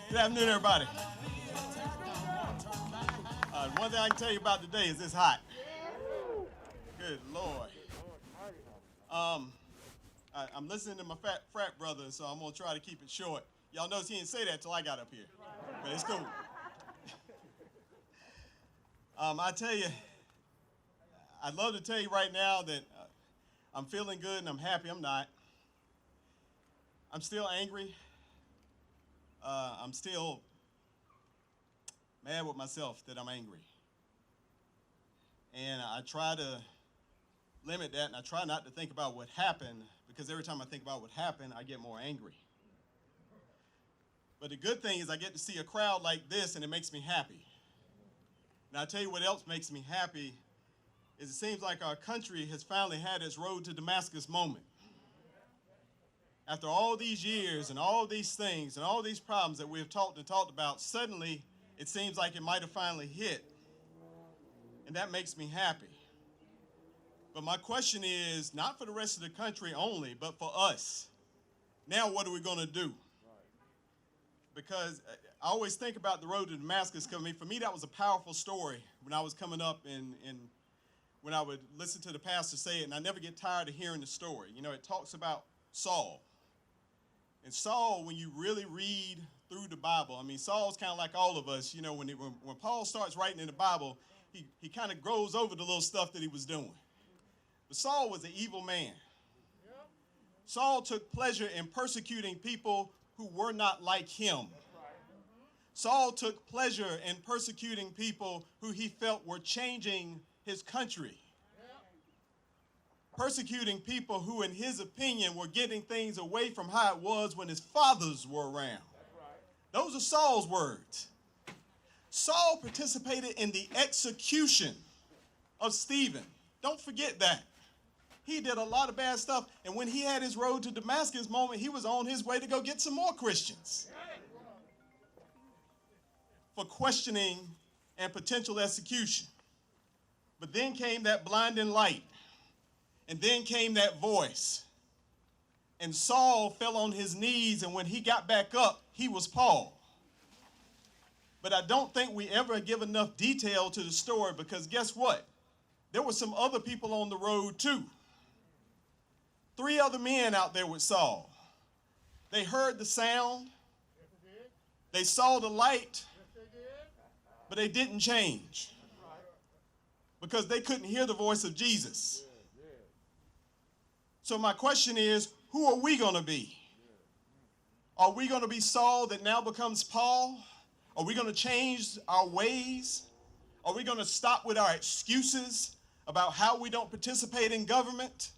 Good afternoon, everybody. One thing I can tell you about today is it's hot. Good Lord. I'm listening to my frat brother, so I'm going to try to keep it short. Y'all notice he didn't say that till I got up here, but it's cool. I tell you, I'd love to tell you right now that I'm feeling good and I'm happy. I'm not. I'm still angry. I'm still mad with myself that I'm angry. And I try to limit that, and I try not to think about what happened, because every time I think about what happened, I get more angry. But the good thing is I get to see a crowd like this, and it makes me happy. Now, I'll tell you what else makes me happy is it seems like our country has finally had its road to Damascus moment. After all these years and all these things and all these problems that we have talked about, suddenly it seems like it might have finally hit. And that makes me happy. But my question is, not for the rest of the country only, but for us. Now what are we going to do? Because I always think about the road to Damascus, because for me that was a powerful story when I was coming up and when I would listen to the pastor say it, and I never get tired of hearing the story. You know, it talks about Saul. And Saul, when you really read through the Bible, I mean, Saul's kind of like all of us. You know, when Paul starts writing in the Bible, he kind of grows over the little stuff that he was doing. But Saul was an evil man. Saul took pleasure in persecuting people who were not like him. Saul took pleasure in persecuting people who he felt were changing his country. Persecuting people who, in his opinion, were getting things away from how it was when his fathers were around. Those are Saul's words. Saul participated in the execution of Stephen. Don't forget that. He did a lot of bad stuff, and when he had his road to Damascus moment, he was on his way to go get some more Christians for questioning and potential execution. But then came that blinding light. And then came that voice. And Saul fell on his knees, and when he got back up, he was Paul. But I don't think we ever give enough detail to the story, because guess what? There were some other people on the road too. 3 other men out there with Saul. They heard the sound. They saw the light. But they didn't change, because they couldn't hear the voice of Jesus. So my question is, who are we going to be? Are we going to be Saul that now becomes Paul? Are we going to change our ways? Are we going to stop with our excuses about how we don't participate in government?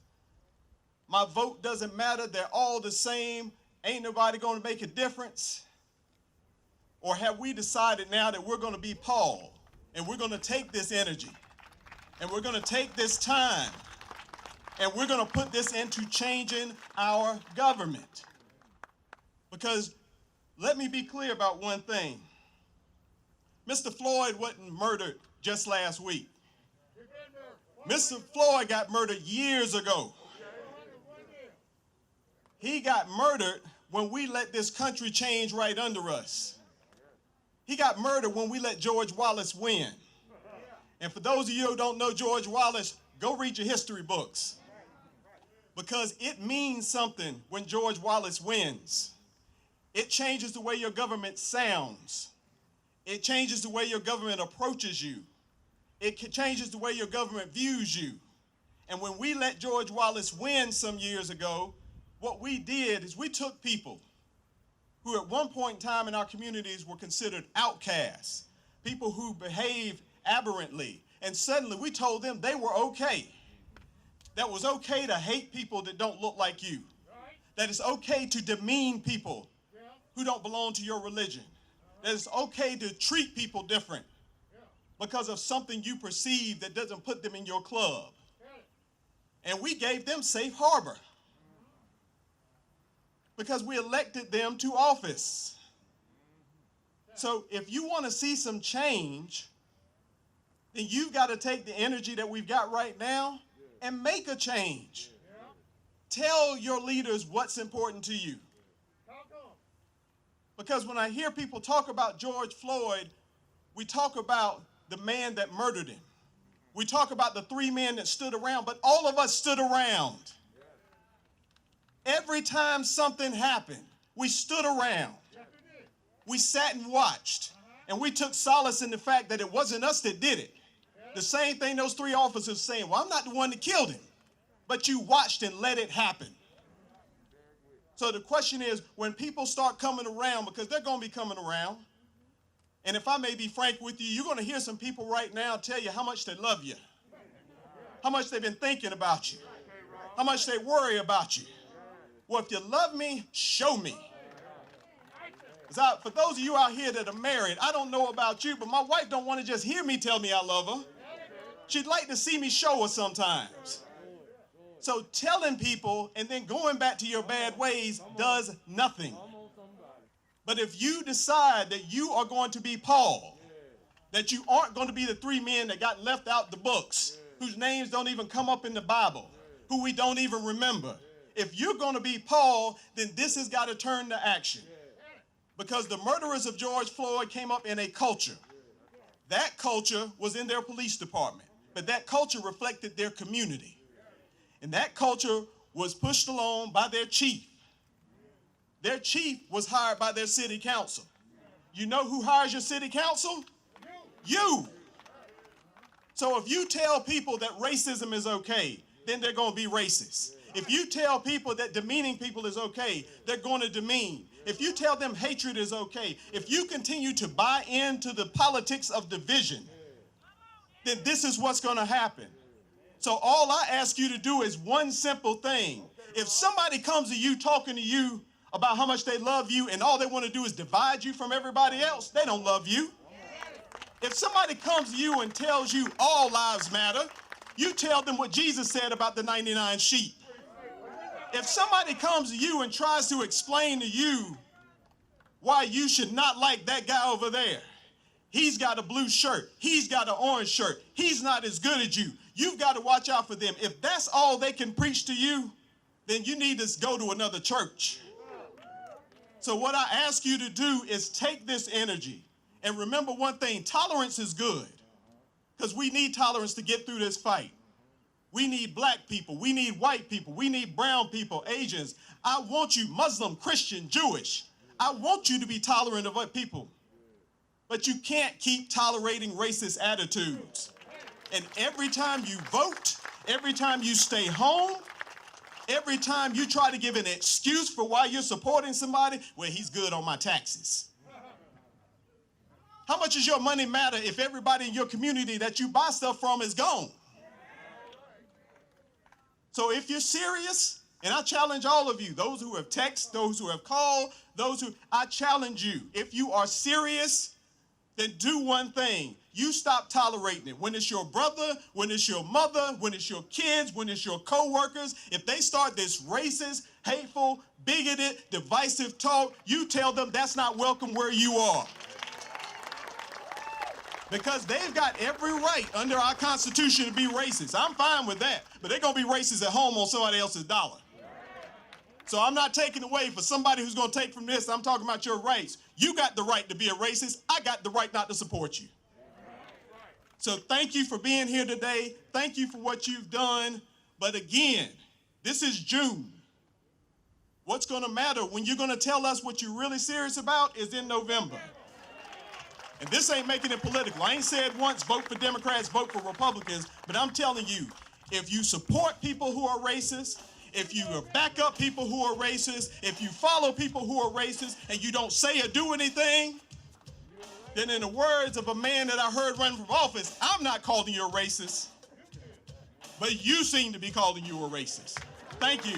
My vote doesn't matter. They're all the same. Ain't nobody going to make a difference. Or have we decided now that we're going to be Paul, and we're going to take this energy, and we're going to take this time, and we're going to put this into changing our government? Because let me be clear about one thing. Mr. Floyd wasn't murdered just last week. Mr. Floyd got murdered years ago. He got murdered when we let this country change right under us. He got murdered when we let George Wallace win. And for those of you who don't know George Wallace, go read your history books. Because it means something when George Wallace wins. It changes the way your government sounds. It changes the way your government approaches you. It changes the way your government views you. And when we let George Wallace win some years ago, what we did is we took people who at one point in time in our communities were considered outcasts, people who behaved aberrantly, and suddenly we told them they were okay. That was okay to hate people that don't look like you. That it's okay to demean people who don't belong to your religion. That it's okay to treat people different because of something you perceive that doesn't put them in your club. And we gave them safe harbor because we elected them to office. So if you want to see some change, then you've got to take the energy that we've got right now and make a change. Tell your leaders what's important to you. Because when I hear people talk about George Floyd, we talk about the man that murdered him. We talk about the 3 men that stood around, but all of us stood around. Every time something happened, we stood around. We sat and watched, and we took solace in the fact that it wasn't us that did it. The same thing those 3 officers saying, well, I'm not the one that killed him, but you watched and let it happen. So the question is, when people start coming around, because they're going to be coming around, and if I may be frank with you, you're going to hear some people right now tell you how much they love you, how much they've been thinking about you, how much they worry about you. Well, if you love me, show me. For those of you out here that are married, I don't know about you, but my wife don't want to just hear me tell me I love her. She'd like to see me show her sometimes. So telling people and then going back to your bad ways does nothing. But if you decide that you are going to be Paul, that you aren't going to be the 3 men that got left out the books, whose names don't even come up in the Bible, who we don't even remember. If you're going to be Paul, then this has got to turn to action. Because the murderers of George Floyd came up in a culture. That culture was in their police department, but that culture reflected their community. And that culture was pushed along by their chief. Their chief was hired by their city council. You know who hires your city council? You. So if you tell people that racism is okay, then they're going to be racist. If you tell people that demeaning people is okay, they're going to demean. If you tell them hatred is okay, if you continue to buy into the politics of division, then this is what's going to happen. So all I ask you to do is one simple thing. If somebody comes to you talking to you about how much they love you and all they want to do is divide you from everybody else, they don't love you. If somebody comes to you and tells you all lives matter, you tell them what Jesus said about the 99 sheep. If somebody comes to you and tries to explain to you why you should not like that guy over there, he's got a blue shirt, he's got an orange shirt, he's not as good as you, you've got to watch out for them. If that's all they can preach to you, then you need to go to another church. So what I ask you to do is take this energy and remember one thing: tolerance is good, because we need tolerance to get through this fight. We need black people, we need white people, we need brown people, Asians. I want you, Muslim, Christian, Jewish. I want you to be tolerant of other people. But you can't keep tolerating racist attitudes. And every time you vote, every time you stay home, every time you try to give an excuse for why you're supporting somebody, well, he's good on my taxes. How much does your money matter if everybody in your community that you buy stuff from is gone? So if you're serious, and I challenge all of you, those who have texted, those who have called, I challenge you. If you are serious, then do one thing. You stop tolerating it. When it's your brother, when it's your mother, when it's your kids, when it's your co-workers, if they start this racist, hateful, bigoted, divisive talk, you tell them that's not welcome where you are. Because they've got every right under our Constitution to be racist. I'm fine with that, but they're going to be racist at home on somebody else's dollar. So I'm not taking away for somebody who's going to take from this. I'm talking about your rights. You got the right to be a racist. I got the right not to support you. So thank you for being here today. Thank you for what you've done. But again, this is June. What's going to matter when you're going to tell us what you're really serious about is in November. And this ain't making it political. I ain't said once, vote for Democrats, vote for Republicans, but I'm telling you, if you support people who are racist, if you back up people who are racist, if you follow people who are racist, and you don't say or do anything, then in the words of a man that I heard run for office, I'm not calling you a racist, but you seem to be calling you a racist. Thank you.